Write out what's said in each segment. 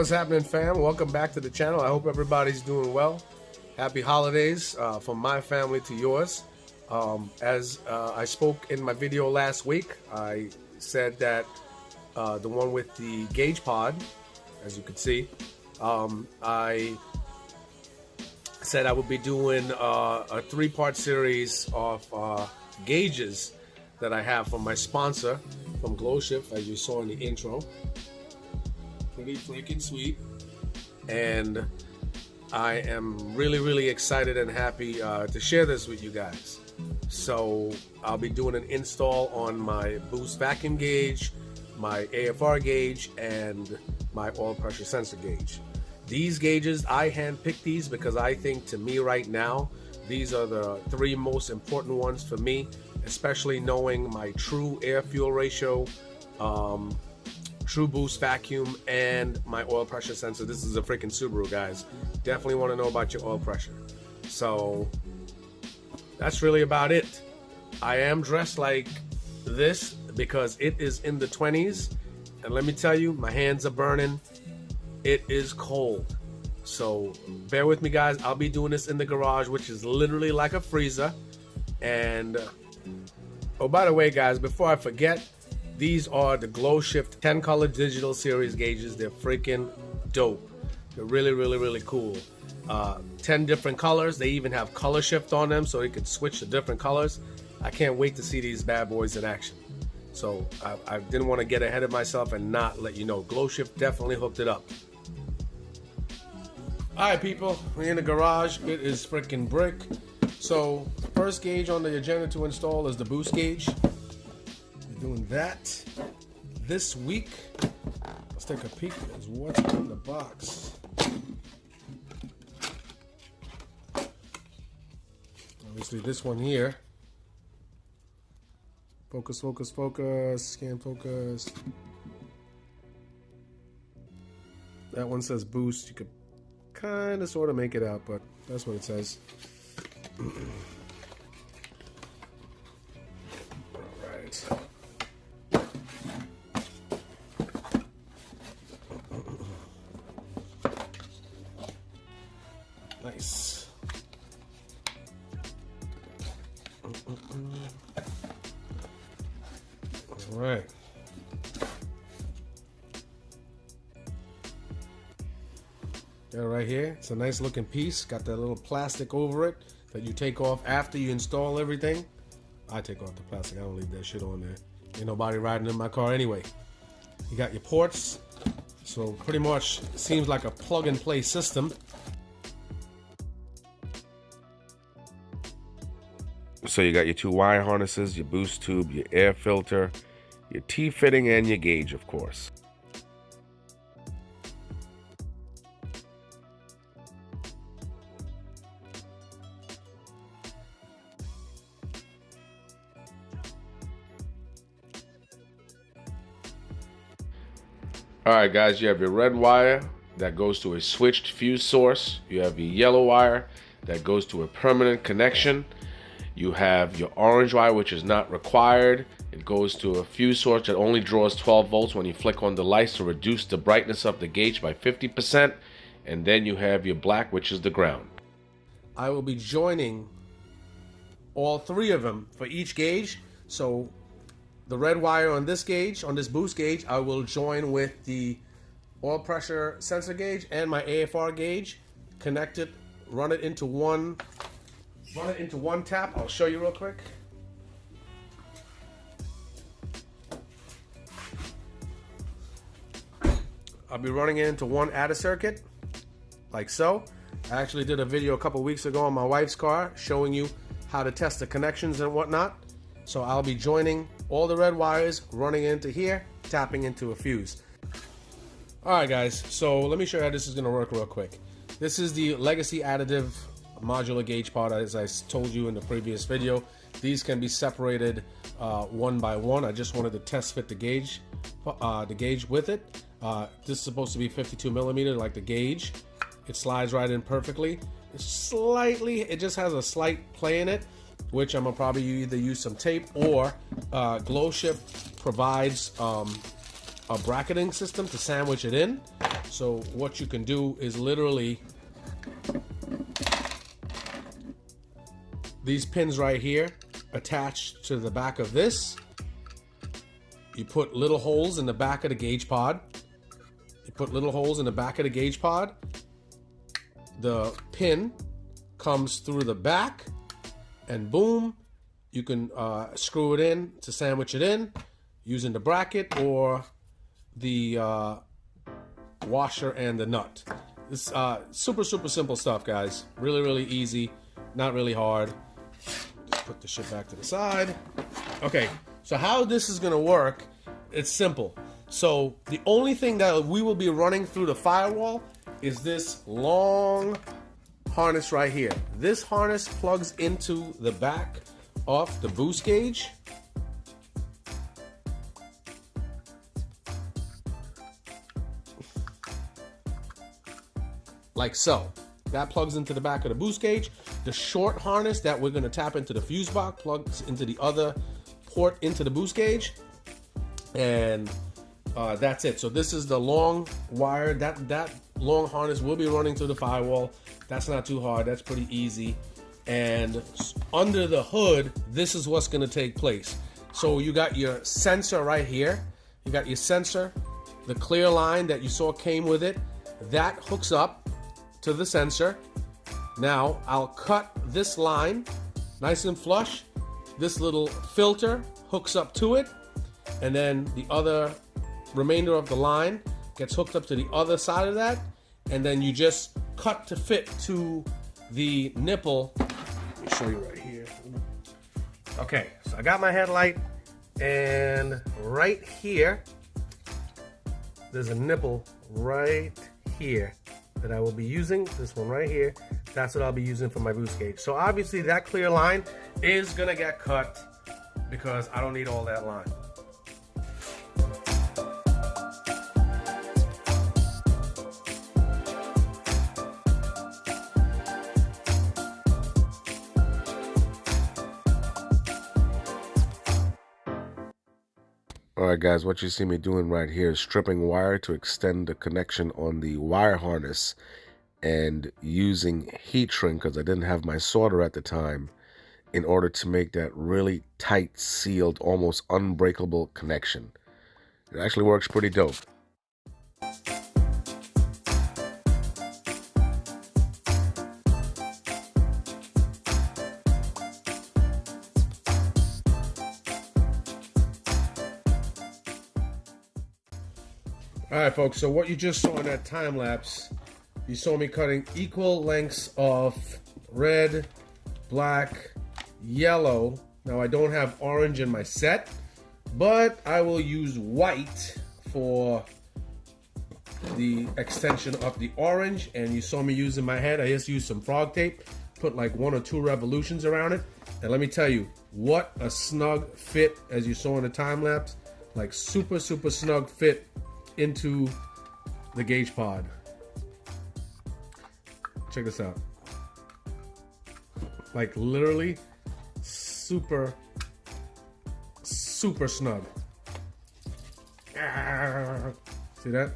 What's happening, fam? Welcome back to the channel. I hope everybody's doing well. Happy holidays from my family to yours. As I spoke in my video last week, I said that the one with the gauge pod, as you can see, I said I would be doing a three-part series of gauges that I have from my sponsor, from Glowshift, as you saw in the intro. Pretty freaking sweet, and I am really excited and happy to share this with you guys. So I'll be doing an install on my boost vacuum gauge, my AFR gauge, and my oil pressure sensor gauge. These gauges, I handpicked these because I think, to me right now, these are the three most important ones for me, especially knowing my true air fuel ratio, true boost vacuum, and my oil pressure sensor. This is a freaking Subaru, guys. Definitely want to know about your oil pressure. So that's really about it. I am dressed like this because it is in the 20s, and let me tell you, my hands are burning. It is cold, so bear with me, guys. I'll be doing this in the garage, which is literally like a freezer. And oh, by the way, guys, before I forget, these are the Glowshift 10 color digital series gauges. They're freaking dope. They're really cool. 10 different colors. They even have color shift on them, so you can switch to different colors. I can't wait to see these bad boys in action. So I didn't want to get ahead of myself and not let you know. Glowshift definitely hooked it up. Alright, people, we're in the garage. It is freaking brick. So first gauge on the agenda to install is the boost gauge. Doing that this week. Let's take a peek at what's in the box. Obviously this one here. Focus, scan focus. That one says boost. You could kind of sort of make it out, but that's what it says. Alright. Nice. All right. Got it right here. It's a nice looking piece. Got that little plastic over it that you take off after you install everything. I take off the plastic. I don't leave that shit on there. Ain't nobody riding in my car anyway. You got your ports. So pretty much seems like a plug and play system. So you got your two wire harnesses, your boost tube, your air filter, your T-fitting, and your gauge, of course. Alright, guys, you have your red wire that goes to a switched fuse source. You have your yellow wire that goes to a permanent connection. You have your orange wire, which is not required. It goes to a fuse source that only draws 12 volts when you flick on the lights to reduce the brightness of the gauge by 50%. And then you have your black, which is the ground. I will be joining all three of them for each gauge. So the red wire on this gauge, on this boost gauge, I will join with the oil pressure sensor gauge and my AFR gauge. Connect it, run it into one tap. I'll show you real quick. I'll be running it into one adder circuit, like so. I actually did a video a couple weeks ago on my wife's car showing you how to test the connections and whatnot. So I'll be joining all the red wires, running into here, tapping into a fuse. Alright, guys, so let me show you how this is going to work real quick. This is the Legacy Additive modular gauge pod. As I told you in the previous video, these can be separated one by one. I just wanted to test fit the gauge with it. This is supposed to be 52 millimeter like the gauge. It slides right in perfectly. It just has a slight play in it, which I'm gonna probably either use some tape or Glowshift provides a bracketing system to sandwich it in. So what you can do is literally these pins right here attached to the back of this. You put little holes in the back of the gauge pod. You put little holes in the back of the gauge pod. The pin comes through the back, and boom, you can screw it in to sandwich it in using the bracket or the washer and the nut. It's super simple stuff, guys. Really easy, not really hard. Just put the shit back to the side. Okay, so how this is gonna work, it's simple. So the only thing that we will be running through the firewall is this long harness right here. This harness plugs into the back of the boost gauge. Like so. That plugs into the back of the boost gauge. The short harness that we're going to tap into the fuse box plugs into the other port into the boost gauge. And that's it. So this is the long wire. That long harness will be running through the firewall. That's not too hard. That's pretty easy. And under the hood, this is what's going to take place. So you got your sensor right here. You got your sensor. The clear line that you saw came with it. That hooks up to the sensor. Now I'll cut this line nice and flush. This little filter hooks up to it, and then the other remainder of the line gets hooked up to the other side of that, and then you just cut to fit to the nipple. Let me show you right here. Okay, so I got my headlight, and right here there's a nipple right here that I will be using. This one right here, that's what I'll be using for my boost gauge. So obviously that clear line is gonna get cut because I don't need all that line. Alright guys, what you see me doing right here is stripping wire to extend the connection on the wire harness and using heat shrink, because I didn't have my solder at the time, in order to make that really tight, sealed, almost unbreakable connection. It actually works pretty dope. Alright folks, so what you just saw in that time lapse, you saw me cutting equal lengths of red, black, yellow. Now I don't have orange in my set, but I will use white for the extension of the orange. And you saw me using my head. I just used some frog tape, put like 1 or 2 revolutions around it. And let me tell you, what a snug fit, as you saw in the time lapse. Like super snug fit into the gauge pod. Check this out. Like literally super snug. See that?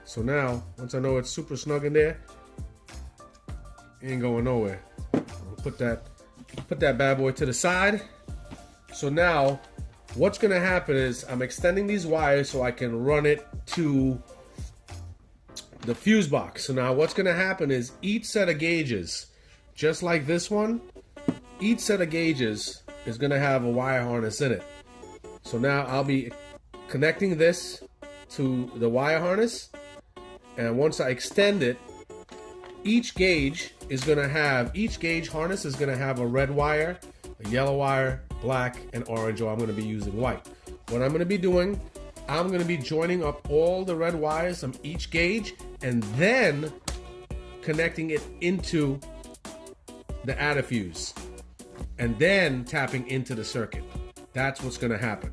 So now, once I know it's super snug in there, it ain't going nowhere. I'll put that bad boy to the side. So now what's gonna happen is I'm extending these wires so I can run it to the fuse box. So now what's gonna happen is each set of gauges, just like this one, each set of gauges is gonna have a wire harness in it. So now I'll be connecting this to the wire harness, and once I extend it, each gauge harness is gonna have a red wire, a yellow wire, black, and orange, or I'm going to be using white. What I'm going to be doing, I'm going to be joining up all the red wires from each gauge and then connecting it into the adder fuse and then tapping into the circuit. That's what's going to happen.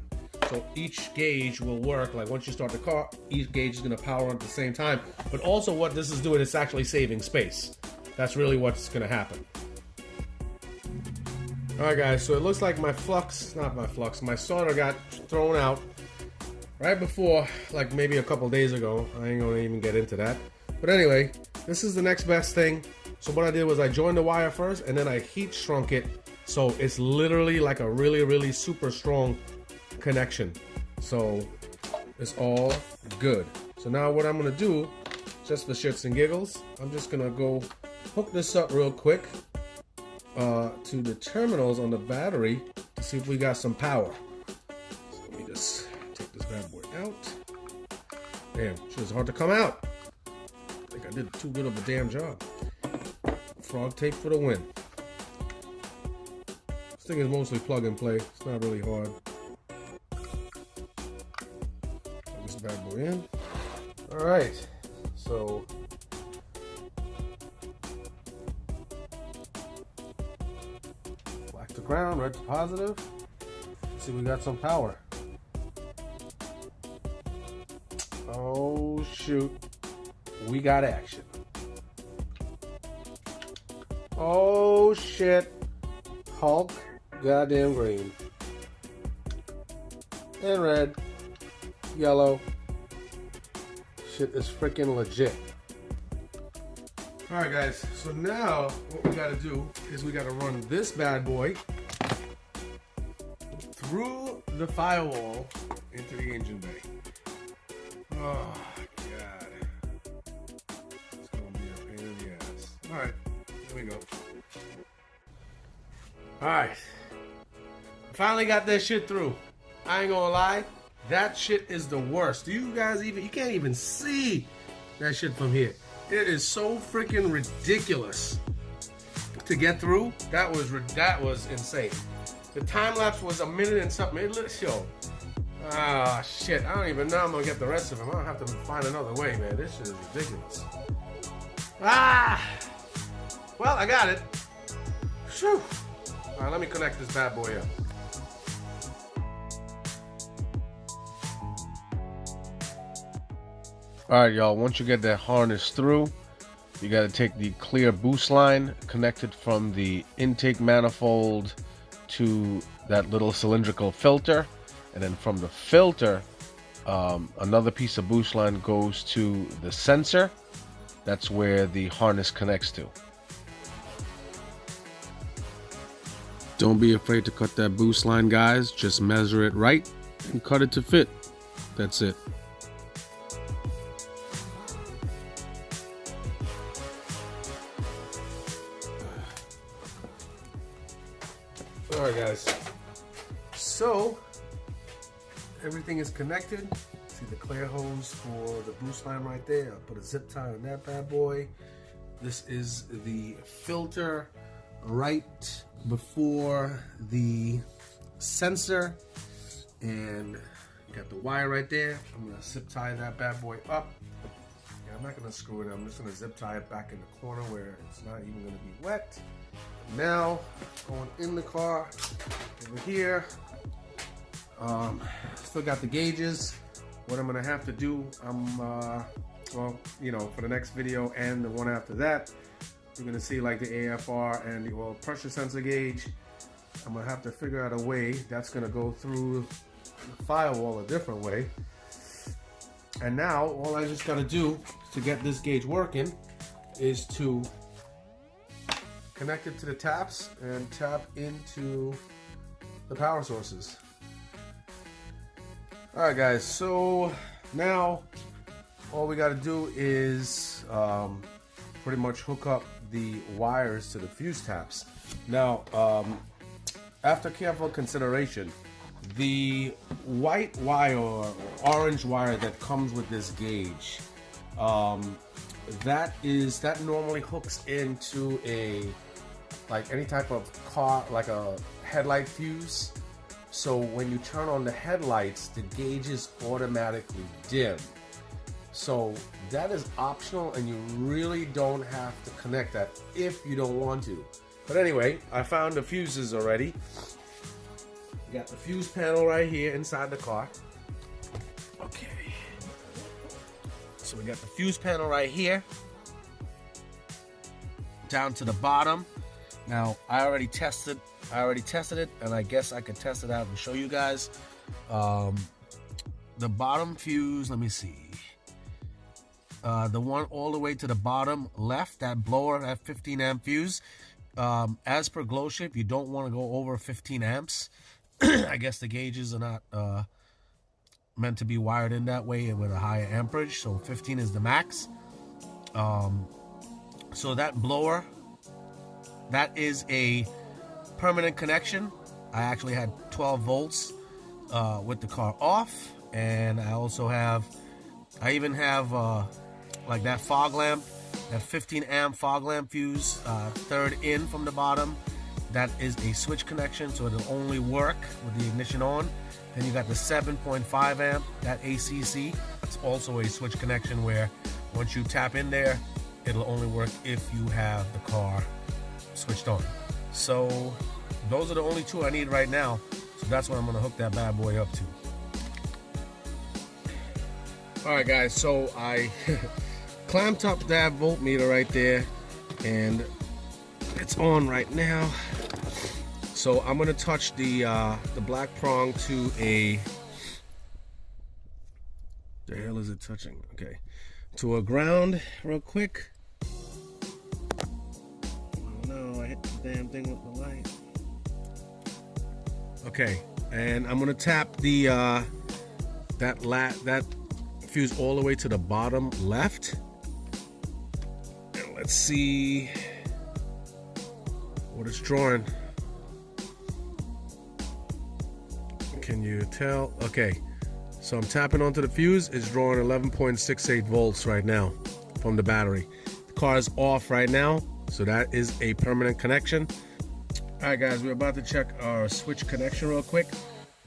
So each gauge will work, like once you start the car, each gauge is going to power on at the same time. But also what this is doing, it's actually saving space. That's really what's going to happen. Alright guys, so it looks like my solder got thrown out. right before, like maybe a couple days ago. I ain't gonna even get into that. But anyway, this is the next best thing. So what I did was I joined the wire first and then I heat shrunk it. So it's literally like a really, really super strong connection. So it's all good. So now what I'm gonna do, just for shits and giggles, I'm just gonna go hook this up real quick to the terminals on the battery to see if we got some power. So let me just take this bad boy out. Damn, shit is hard to come out. I think I did too good of a damn job. Frog tape for the win. This thing is mostly plug and play. It's not really hard. Plug this bad boy in. All right, so black to ground, red to positive. Let's see, we got some power. Oh shoot, we got action. Oh shit, Hulk, goddamn green, and red, yellow. Shit is freaking legit. Alright guys, so now what we gotta do is we gotta run this bad boy through the firewall into the engine bay. Oh god. It's gonna be a pain in the ass. Alright, here we go. Alright. Finally got that shit through. I ain't gonna lie. That shit is the worst. Do you guys even, you can't even see that shit from here. It is so freaking ridiculous to get through. That was insane. The time lapse was a minute and something. Yo. Ah, shit. I don't even know I'm gonna get the rest of them. I don't have to find another way, man. This shit is ridiculous. Ah! Well, I got it. Phew. All right, let me connect this bad boy up. Alright y'all, once you get that harness through, you got to take the clear boost line, connect it from the intake manifold to that little cylindrical filter, and then from the filter, another piece of boost line goes to the sensor. That's where the harness connects to. Don't be afraid to cut that boost line, guys. Just measure it right and cut it to fit. That's it. Alright guys, so everything is connected. See the clear hose for the boost line right there. I'll put a zip tie on that bad boy. This is the filter right before the sensor, and you got the wire right there. I'm gonna zip tie that bad boy up. Yeah, I'm not gonna screw it up. I'm just gonna zip tie it back in the corner where it's not even gonna be wet. Now, going in the car, over here, still got the gauges. What I'm gonna have to do, well, you know, for the next video and the one after that, you're gonna see like the AFR and the oil pressure sensor gauge. I'm gonna have to figure out a way that's gonna go through the firewall a different way. And now, all I just gotta do to get this gauge working is to connect it to the taps and tap into the power sources. Alright guys, so now all we got to do is pretty much hook up the wires to the fuse taps. Now, after careful consideration, the white wire or orange wire that comes with this gauge, that normally hooks into like any type of car, like a headlight fuse. So when you turn on the headlights, the gauges automatically dim. So that is optional, and you really don't have to connect that if you don't want to. But anyway, I found the fuses already. You got the fuse panel right here inside the car. Okay. So we got the fuse panel right here, down to the bottom. Now I already tested it, and I guess I could test it out and show you guys. the bottom fuse, let me see. The one all the way to the bottom left, that blower, that 15 amp fuse. As per Glowshift, you don't want to go over 15 amps. I guess the gauges are not meant to be wired in that way with a higher amperage, so 15 is the max. So that blower, that is a permanent connection. I actually had 12 volts with the car off, and I even have like that fog lamp, that 15 amp fog lamp fuse, third in from the bottom. That is a switch connection, so it'll only work with the ignition on. Then you got the 7.5 amp, that ACC. It's also a switch connection where once you tap in there, it'll only work if you have the car switched on. So those are the only two I need right now. So that's what I'm gonna hook that bad boy up to. All right, guys, so I clamped up that voltmeter right there, and it's on right now. So I'm gonna touch the black prong to a, the hell is it touching? Okay, to a ground real quick. Oh no, I hit the damn thing with the light. Okay, and I'm gonna tap the that fuse all the way to the bottom left. And let's see what it's drawing. Can you tell? Okay, so I'm tapping onto the fuse. It's drawing 11.68 volts right now from the battery. The car is off right now, so that is a permanent connection. All right, guys, we're about to check our switch connection real quick.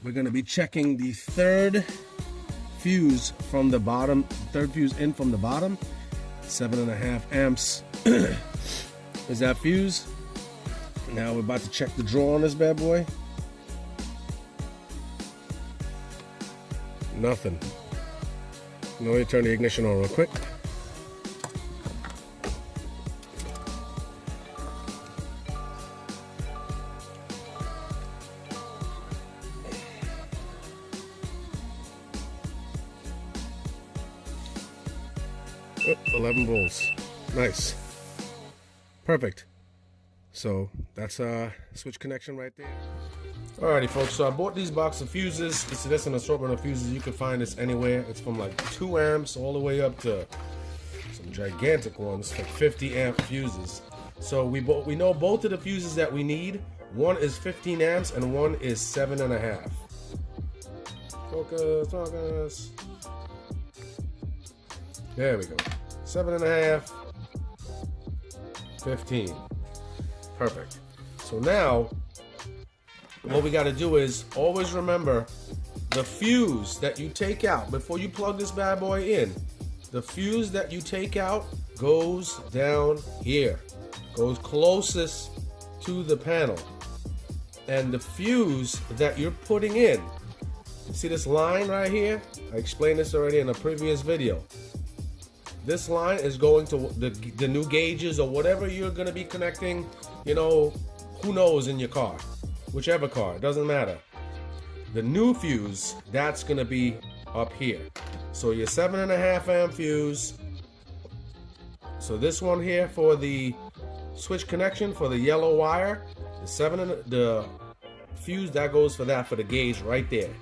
We're going to be checking the third fuse from the bottom, third fuse in from the bottom. 7.5 amps is that fuse. Now we're about to check the draw on this bad boy. Nothing. Let me turn the ignition on real quick. Oh, 11 volts. Nice. Perfect. So that's a switch connection right there. Alrighty, folks, so I bought these box of fuses. This an assortment of fuses. You can find this anywhere. It's from like 2 amps all the way up to some gigantic ones, like 50 amp fuses. So we know both of the fuses that we need. One is 15 amps and one is 7.5. Focus. There we go. 7.5, 15. Perfect. So now, what we got to do is always remember the fuse that you take out before you plug this bad boy in. The fuse that you take out goes down here, goes closest to the panel. And the fuse that you're putting in, see this line right here? I explained this already in a previous video. This line is going to the new gauges or whatever you're going to be connecting, you know, who knows, in your car. Whichever car, it doesn't matter. The new fuse, that's gonna be up here. So your 7.5 amp fuse. So this one here for the switch connection for the yellow wire, the fuse that goes for that, for the gauge right there.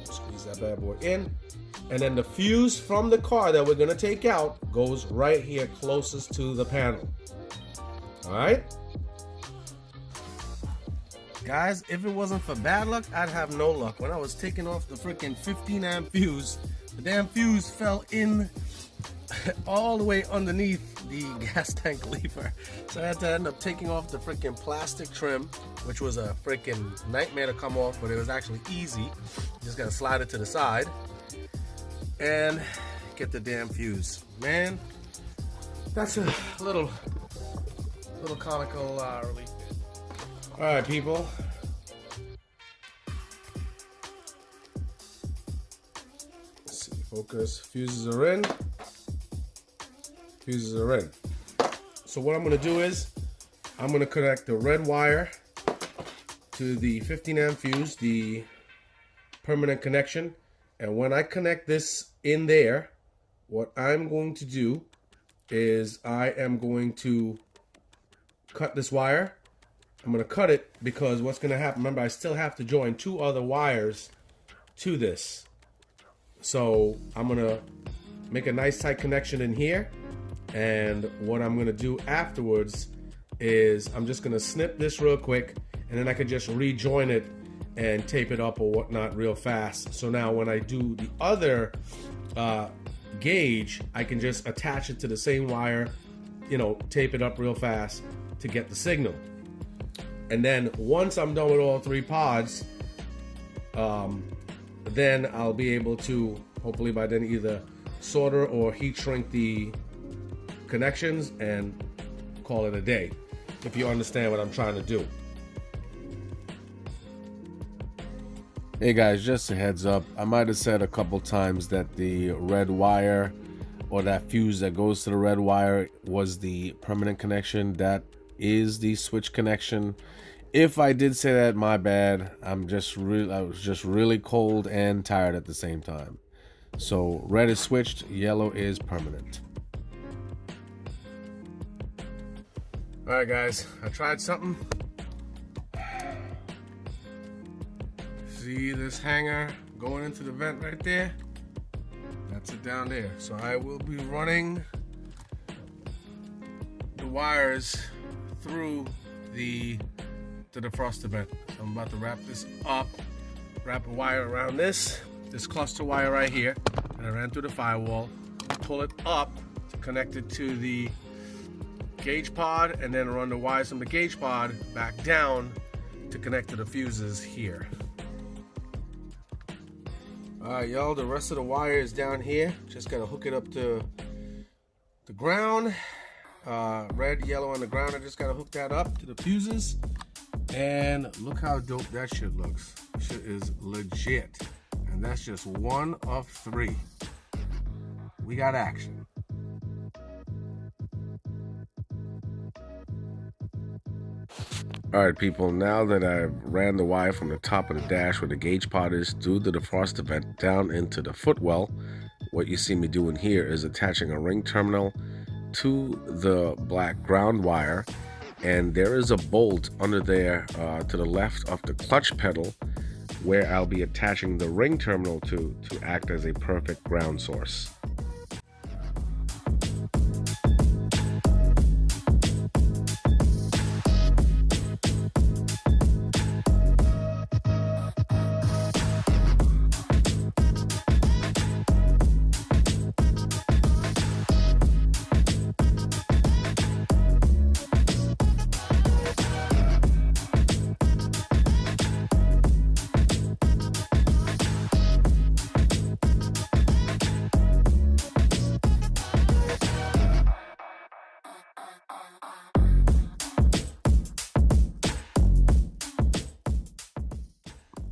Squeeze that bad boy in. And then the fuse from the car that we're gonna take out goes right here closest to the panel. All right? Guys, if it wasn't for bad luck, I'd have no luck. When I was taking off the freaking 15 amp fuse, the damn fuse fell in all the way underneath the gas tank lever. So I had to end up taking off the freaking plastic trim, which was a freaking nightmare to come off, but it was actually easy. Just gotta slide it to the side and get the damn fuse. Man, that's a little comical relief. All right, people. Let's see, focus. Fuses are in. Fuses are in. So what I'm gonna do is, I'm gonna connect the red wire to the 15 amp fuse, the permanent connection. And when I connect this in there, what I'm going to do is I am going to cut this wire. I'm going to cut it because what's going to happen, remember, I still have to join 2 other wires to this. So I'm going to make a nice tight connection in here. And what I'm going to do afterwards is I'm just going to snip this real quick, and then I can just rejoin it and tape it up or whatnot real fast. So now when I do the other gauge, I can just attach it to the same wire, you know, tape it up real fast to get the signal. And then once I'm done with all 3 pods, then I'll be able to, hopefully by then, either solder or heat shrink the connections and call it a day, if you understand what I'm trying to do. Hey guys, just a heads up, I might have said a couple times that the red wire or that fuse that goes to the red wire was the permanent connection. That is the switch connection. If I did say that, my bad. I was just really cold and tired at the same time. So red is switched, yellow is permanent. All right, guys, I tried something. See this hanger going into the vent right there? That's it down there. So I will be running the wires through the defroster vent. So I'm about to wrap this up, wrap a wire around this cluster wire right here, and I ran through the firewall, pull it up to connect it to the gauge pod, and then run the wires from the gauge pod back down to connect to the fuses here. Alright, y'all, the rest of the wire is down here. Just gotta hook it up to the ground. Red, yellow on the ground. I just gotta hook that up to the fuses. And look how dope that shit looks. Shit is legit. And that's just 1 of 3. We got action. Alright people, now that I've ran the wire from the top of the dash where the gauge pod is through the defroster vent down into the footwell, what you see me doing here is attaching a ring terminal to the black ground wire, and there is a bolt under there to the left of the clutch pedal where I'll be attaching the ring terminal to act as a perfect ground source.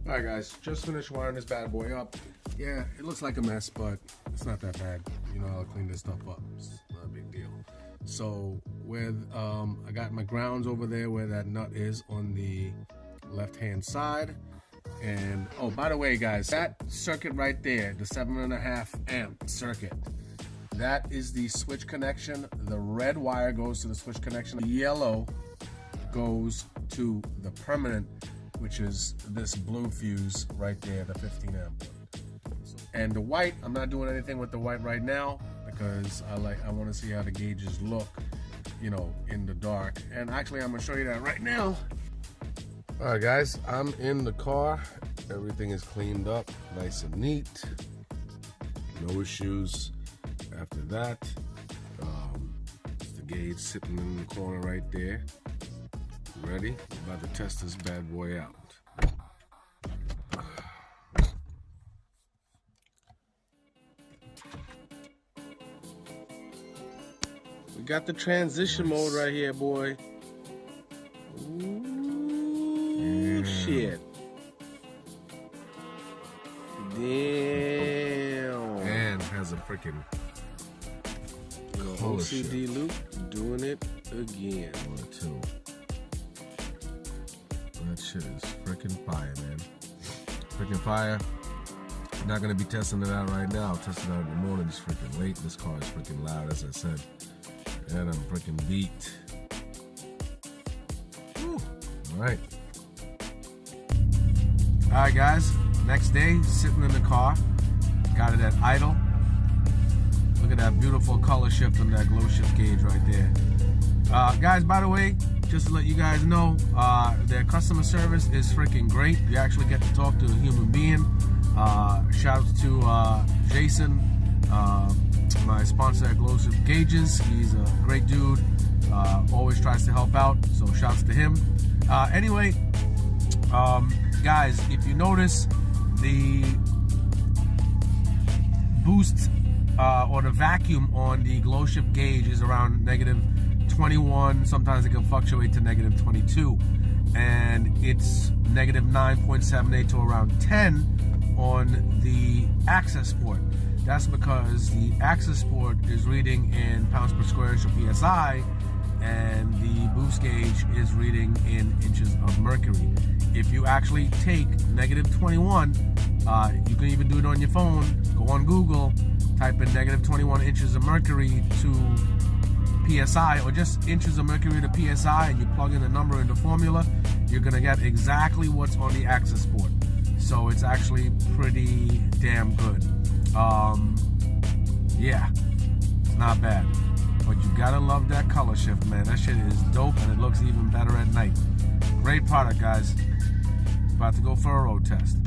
Alright guys, just finished wiring this bad boy up. Yeah, it looks like a mess, but it's not that bad. You know, I'll clean this stuff up. It's not a big deal. So with I got my grounds over there where that nut is on the left hand side. And oh, by the way guys, that circuit right there, the 7.5 amp circuit, that is the switch connection. The red wire goes to the switch connection. The yellow goes to the permanent, which is this blue fuse right there, the 15 amp. And the white, I'm not doing anything with the white right now because I want to see how the gauges look, you know, in the dark. And actually, I'm gonna show you that right now. All right, guys, I'm in the car. Everything is cleaned up, nice and neat. No issues. After that, it's the gauge sitting in the corner right there. Ready? We're about to test this bad boy out. We got the transition mode right here, boy. Ooh, shit. Damn. And has a freaking OCD loop doing it again. Too. That shit is freaking fire, man. Freaking fire. Not gonna be testing it out right now. Testing it out in the morning. It's freaking late. This car is freaking loud, as I said, and I'm freaking beat. Whew. All right. All right, guys. Next day, sitting in the car, got it at idle. Look at that beautiful color shift on that Glowshift gauge right there. Guys, by the way, just to let you guys know, their customer service is freaking great. You actually get to talk to a human being. Shout out to Jason, my sponsor at Glowshift Gauges. He's a great dude, always tries to help out, so shouts to him. Anyway, guys, if you notice, the boost or the vacuum on the Glowshift gauge is around negative 21. Sometimes it can fluctuate to negative 22, and it's negative 9.78 to around 10 on the Access Sport. That's because the Access Sport is reading in pounds per square inch of PSI, and the boost gauge is reading in inches of mercury. If you actually take negative 21, you can even do it on your phone. Go on Google, type in negative 21 inches of mercury to PSI, or just inches of mercury to PSI, and you plug in the number in the formula, you're gonna get exactly what's on the Access Sport. So it's actually pretty damn good. Yeah, it's not bad. But you gotta love that color shift, man. That shit is dope, and it looks even better at night. Great product, guys. About to go for a road test.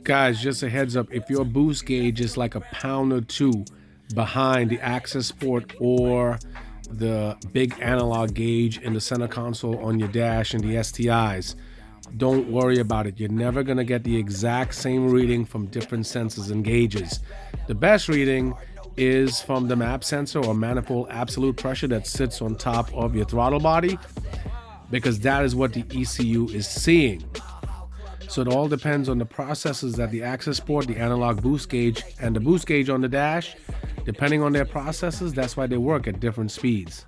Guys, just a heads up, if your boost gauge is like a pound or two behind the Access Sport or the big analog gauge in the center console on your dash and the STIs, don't worry about it. You're never going to get the exact same reading from different sensors and gauges. The best reading is from the map sensor or manifold absolute pressure that sits on top of your throttle body, because that is what the ECU is seeing. So it all depends on the processes that the Access Sport, the analog boost gauge, and the boost gauge on the dash, depending on their processes, that's why they work at different speeds.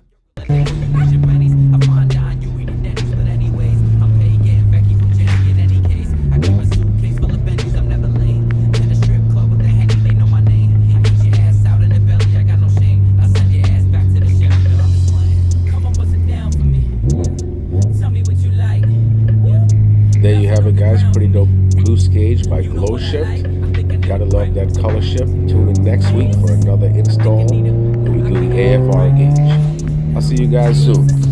There you have it, guys. Pretty dope boost gauge by Glowshift. Gotta love that color shift. Tune in next week for another install where we do the AFR gauge. I'll see you guys soon.